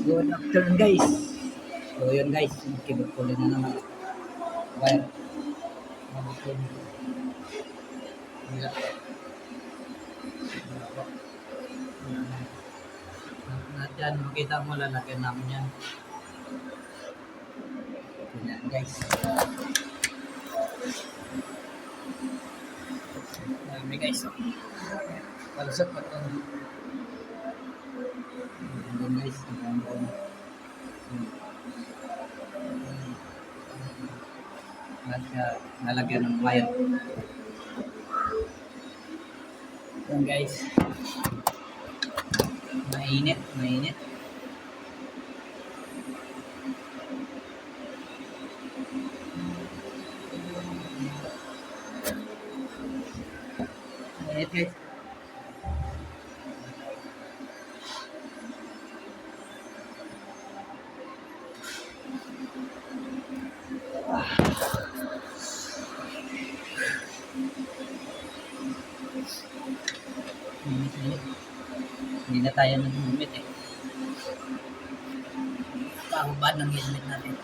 Good afternoon guys. So yun guys, kibukuli na naman. Wire. Mabukuli. Wala. Yan, makita mo lalagyan namin yan. Yan guys. Dami guys. Palusot pa ito. Yan guys. Nalagyan ng wire. Yan guys. Mainit, mainit. Mainit guys. Mainit. Hindi na tayo nag-helmet eh. Pahubad ng helmet natin.